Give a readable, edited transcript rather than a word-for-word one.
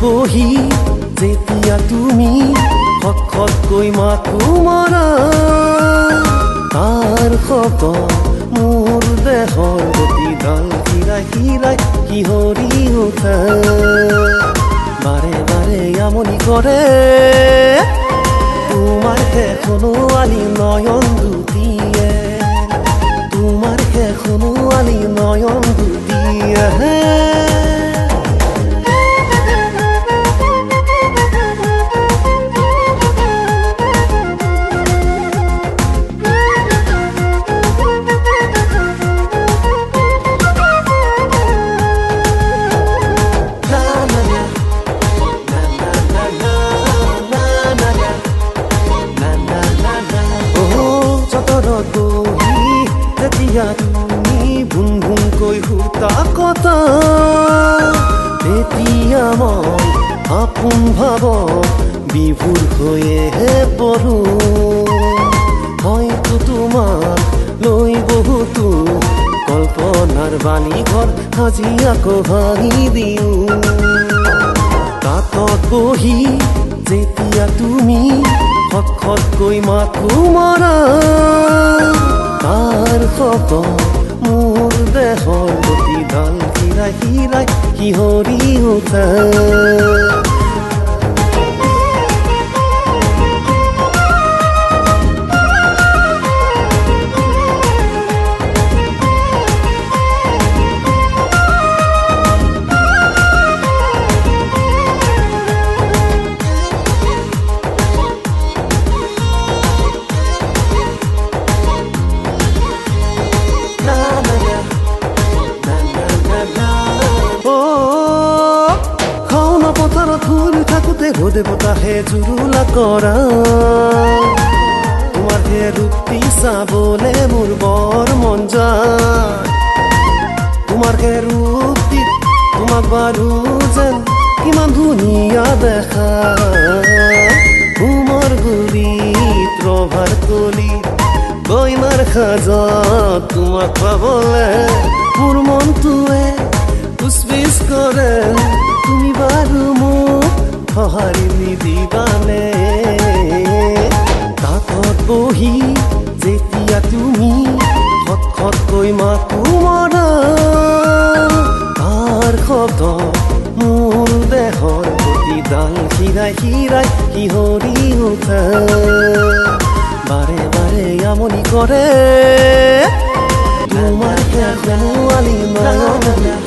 বহি যেতিয়া তুমি হককৈ মাতো মৰা তাৰ শব্দ মোৰ দেহৰ গতিডাল হিৰাই হিৰাই শিহৰি উঠে বাৰে বাৰে আমনি কৰে তোমাৰ কেখনো আলি নয়ন দুটিয়ে তোমাৰ কেখনো আলি নয়ন দুটিয়ে তুমি ভুন ভুনকৈ সুতা কটা তেতিয়া মই আপোন ভাব বিভোৰ হৈয়েহে পৰো হয়তো তোমাক লৈ বহুতো কল্পনাৰ বালি ঘৰ সাজি আকৌ ভাঙি দিওঁ তাতত বহি যেতিয়া তুমি হককৈ মাতো মৰা তাৰ শব্দ মোৰ দেহৰ গতিডাল হিৰাই হিৰাই শিহৰি উঠে ৰোদে বতাহে জুৰুলা কৰা তোমাৰ হে ৰূপটি চাবলে মোৰ বৰ মন যায় তোমাৰ হে ৰূপটি তোমাক বাৰু যেন কিমান ধুনীয়া দেখা মোৰ গুৰিত ৰভাৰ তলিত গইনাৰ সাজত তোমাক পাবলে মোৰ মনটোৱে উচবিচ কৰে তুমি বাৰু মোক সঁহাৰি নিদিবানে তাতত বহি যেতিয়া তুমি হককৈ মাতো মৰা তাৰ শব্দ মোৰ দেহৰ গতিডাল হিৰাই হিৰাই শিহৰি উঠে বাৰে বাৰে আমনি কৰে তোমাৰ কেখনো আলি নয়ন